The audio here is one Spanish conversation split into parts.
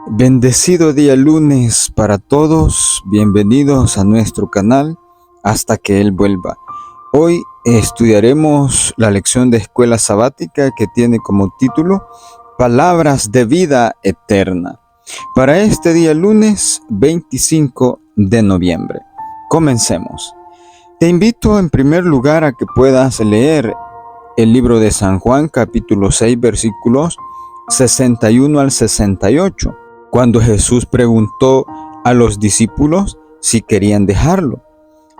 Bendecido día lunes para todos, bienvenidos a nuestro canal hasta que Él vuelva. Hoy estudiaremos la lección de escuela sabática que tiene como título Palabras de vida eterna, para este día lunes 25 de noviembre. Comencemos. Te invito en primer lugar a que puedas leer el libro de San Juan capítulo 6 versículos 61 al 68. Cuando Jesús preguntó a los discípulos si querían dejarlo.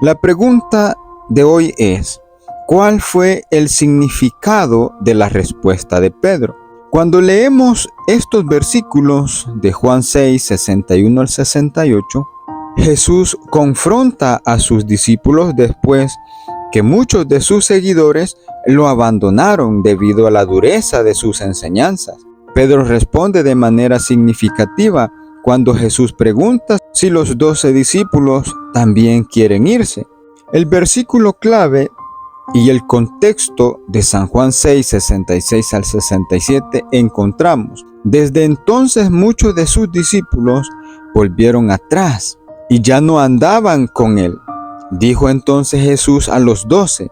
La pregunta de hoy es, ¿cuál fue el significado de la respuesta de Pedro? Cuando leemos estos versículos de Juan 6, 61 al 68, Jesús confronta a sus discípulos después que muchos de sus seguidores lo abandonaron debido a la dureza de sus enseñanzas. Pedro responde de manera significativa cuando Jesús pregunta si los 12 discípulos también quieren irse. El versículo clave y el contexto de San Juan 6, 66 al 67 encontramos. Desde entonces muchos de sus discípulos volvieron atrás y ya no andaban con él. Dijo entonces Jesús a los 12,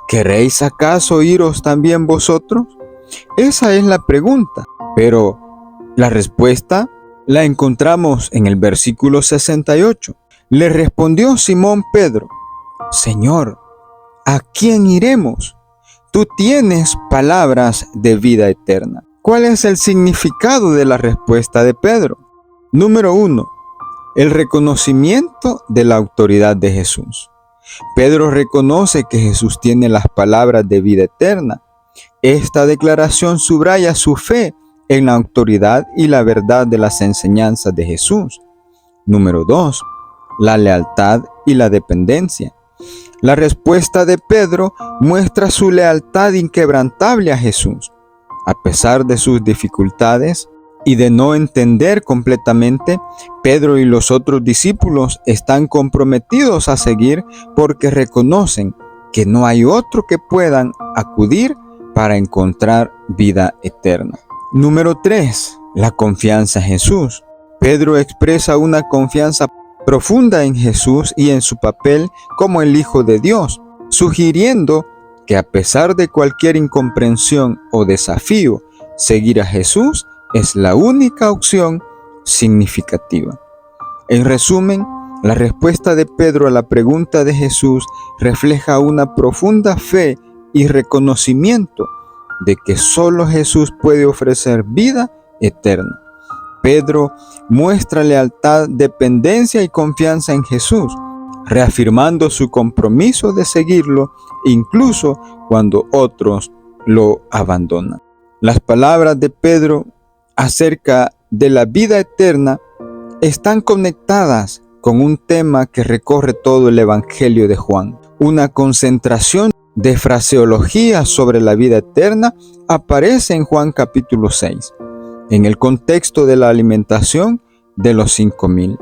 ¿queréis acaso iros también vosotros? Esa es la pregunta. Pero la respuesta la encontramos en el versículo 68. Le respondió Simón Pedro, Señor, ¿a quién iremos? Tú tienes palabras de vida eterna. ¿Cuál es el significado de la respuesta de Pedro? Número 1. El reconocimiento de la autoridad de Jesús. Pedro reconoce que Jesús tiene las palabras de vida eterna. Esta declaración subraya su fe en la autoridad y la verdad de las enseñanzas de Jesús. Número 2. La lealtad y la dependencia. La respuesta de Pedro muestra su lealtad inquebrantable a Jesús. A pesar de sus dificultades y de no entender completamente, Pedro y los otros discípulos están comprometidos a seguir porque reconocen que no hay otro que puedan acudir para encontrar vida eterna. Número 3. La confianza en Jesús. Pedro expresa una confianza profunda en Jesús y en su papel como el Hijo de Dios, sugiriendo que a pesar de cualquier incomprensión o desafío, seguir a Jesús es la única opción significativa. En resumen, la respuesta de Pedro a la pregunta de Jesús refleja una profunda fe y reconocimiento de que solo Jesús puede ofrecer vida eterna. Pedro muestra lealtad, dependencia y confianza en Jesús, reafirmando su compromiso de seguirlo incluso cuando otros lo abandonan. Las palabras de Pedro acerca de la vida eterna están conectadas con un tema que recorre todo el Evangelio de Juan. Una concentración de fraseología sobre la vida eterna aparece en Juan capítulo 6, en el contexto de la alimentación de los 5,000.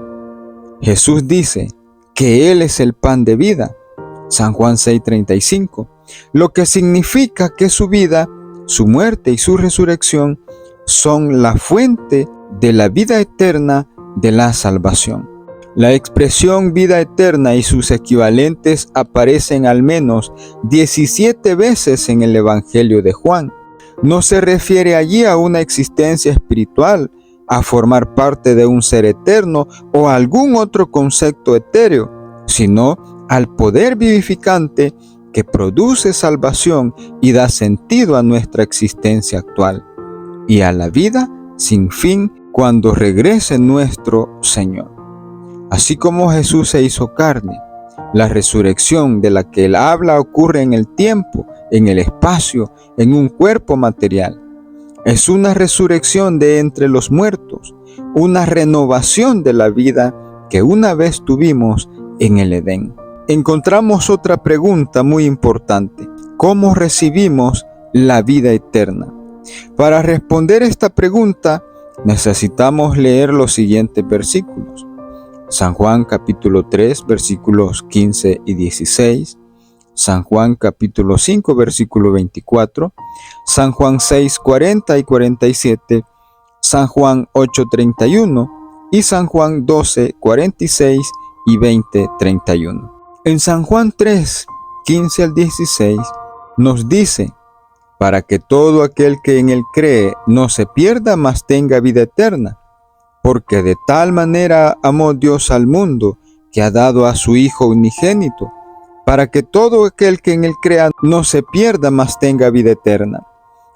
Jesús dice que Él es el pan de vida, San Juan 6:35, lo que significa que su vida, su muerte y su resurrección son la fuente de la vida eterna de la salvación. La expresión vida eterna y sus equivalentes aparecen al menos 17 veces en el Evangelio de Juan. No se refiere allí a una existencia espiritual, a formar parte de un ser eterno o a algún otro concepto etéreo, sino al poder vivificante que produce salvación y da sentido a nuestra existencia actual, y a la vida sin fin cuando regrese nuestro Señor. Así como Jesús se hizo carne, la resurrección de la que Él habla ocurre en el tiempo, en el espacio, en un cuerpo material. Es una resurrección de entre los muertos, una renovación de la vida que una vez tuvimos en el Edén. Encontramos otra pregunta muy importante: ¿cómo recibimos la vida eterna? Para responder esta pregunta, necesitamos leer los siguientes versículos. San Juan capítulo 3 versículos 15 y 16, San Juan capítulo 5 versículo 24, San Juan 6, 40 y 47, San Juan 8:31 y San Juan 12:46 y 20:31. En San Juan 3:15 al 16 nos dice: para que todo aquel que en él cree no se pierda, mas tenga vida eterna. Porque de tal manera amó Dios al mundo, que ha dado a su Hijo unigénito, para que todo aquel que en él crea no se pierda, mas tenga vida eterna.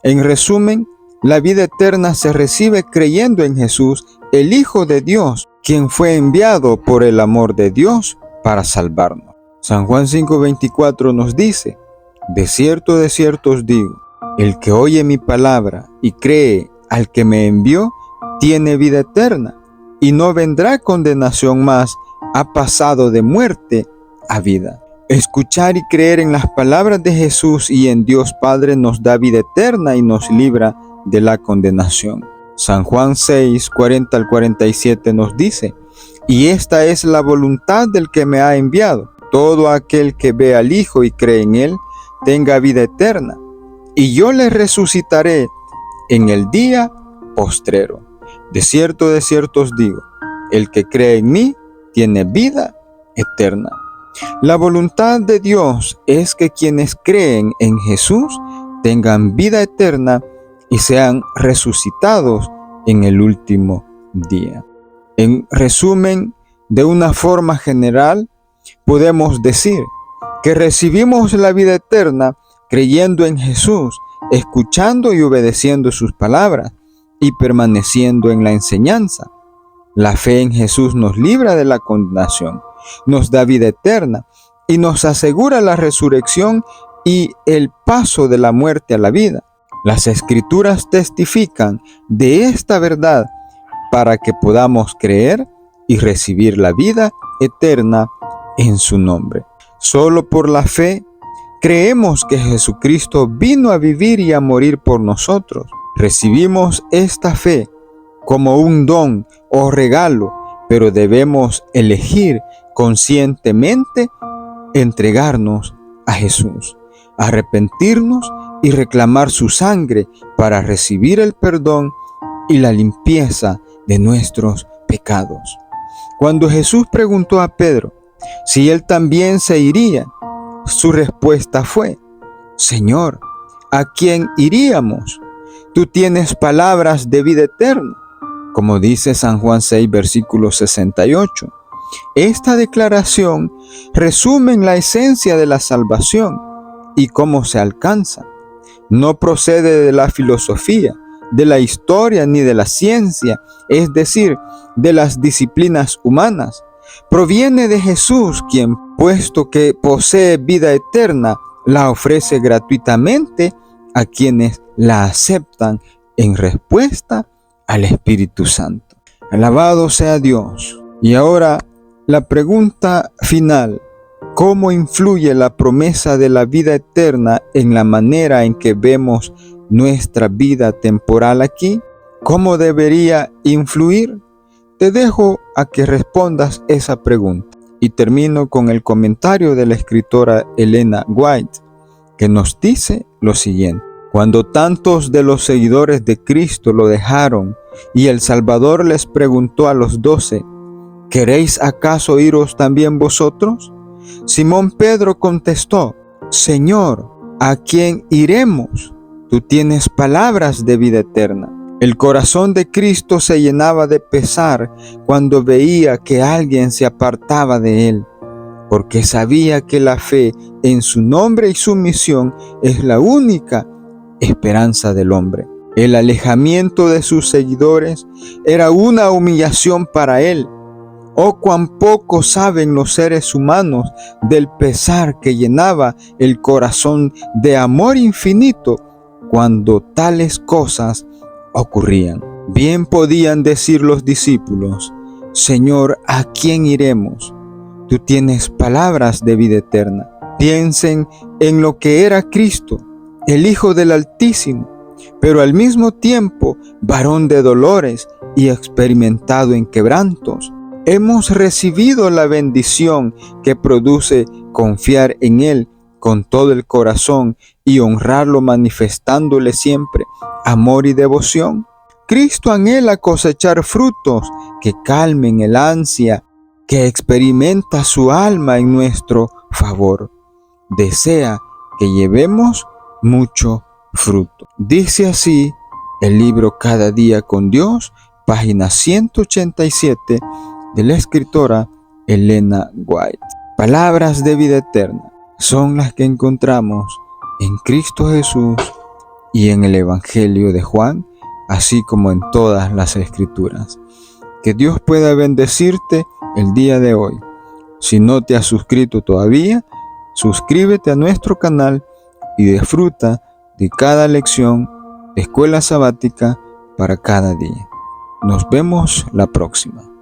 En resumen, la vida eterna se recibe creyendo en Jesús, el Hijo de Dios, quien fue enviado por el amor de Dios para salvarnos. San Juan 5:24 nos dice: de cierto os digo, el que oye mi palabra y cree al que me envió, tiene vida eterna, y no vendrá condenación más, ha pasado de muerte a vida. Escuchar y creer en las palabras de Jesús y en Dios Padre nos da vida eterna y nos libra de la condenación. San Juan 6:40 al 47 nos dice: y esta es la voluntad del que me ha enviado, todo aquel que ve al Hijo y cree en él, tenga vida eterna, y yo le resucitaré en el día postrero. De cierto os digo, el que cree en mí tiene vida eterna. La voluntad de Dios es que quienes creen en Jesús tengan vida eterna y sean resucitados en el último día. En resumen, de una forma general, podemos decir que recibimos la vida eterna creyendo en Jesús, escuchando y obedeciendo sus palabras y permaneciendo en la enseñanza. La fe en Jesús nos libra de la condenación, nos da vida eterna y nos asegura la resurrección y el paso de la muerte a la vida. Las Escrituras testifican de esta verdad para que podamos creer y recibir la vida eterna en su nombre. Solo por la fe creemos que Jesucristo vino a vivir y a morir por nosotros. Recibimos esta fe como un don o regalo, pero debemos elegir conscientemente entregarnos a Jesús, arrepentirnos y reclamar su sangre para recibir el perdón y la limpieza de nuestros pecados. Cuando Jesús preguntó a Pedro si él también se iría, su respuesta fue: Señor, ¿a quién iríamos? Tú tienes palabras de vida eterna, como dice San Juan 6, versículo 68. Esta declaración resume la esencia de la salvación y cómo se alcanza. No procede de la filosofía, de la historia ni de la ciencia, es decir, de las disciplinas humanas. Proviene de Jesús, quien, puesto que posee vida eterna, la ofrece gratuitamente a quienes la aceptan en respuesta al Espíritu Santo. Alabado sea Dios. Y ahora la pregunta final: ¿cómo influye la promesa de la vida eterna en la manera en que vemos nuestra vida temporal aquí? ¿Cómo debería influir? Te dejo a que respondas esa pregunta y termino con el comentario de la escritora Elena White, que nos dice lo siguiente: cuando tantos de los seguidores de Cristo lo dejaron y el Salvador les preguntó a los 12, ¿queréis acaso iros también vosotros? Simón Pedro contestó: Señor, ¿a quién iremos? Tú tienes palabras de vida eterna. El corazón de Cristo se llenaba de pesar cuando veía que alguien se apartaba de él, porque sabía que la fe en su nombre y su misión es la única esperanza del hombre. El alejamiento de sus seguidores era una humillación para él. Oh, cuán poco saben los seres humanos del pesar que llenaba el corazón de amor infinito cuando tales cosas ocurrían. Bien podían decir los discípulos: Señor, ¿a quién iremos? Tú tienes palabras de vida eterna. Piensen en lo que era Cristo, el Hijo del Altísimo, pero al mismo tiempo varón de dolores y experimentado en quebrantos. Hemos recibido la bendición que produce confiar en Él con todo el corazón y honrarlo manifestándole siempre amor y devoción. Cristo anhela cosechar frutos que calmen el ansia que experimenta su alma en nuestro favor. Desea que llevemos mucho fruto. Dice así el libro Cada día con Dios, página 187 de la escritora Elena White. Palabras de vida eterna son las que encontramos en Cristo Jesús y en el Evangelio de Juan, así como en todas las Escrituras. Que Dios pueda bendecirte el día de hoy. Si no te has suscrito todavía, suscríbete a nuestro canal y disfruta de cada lección de escuela sabática para cada día. Nos vemos la próxima.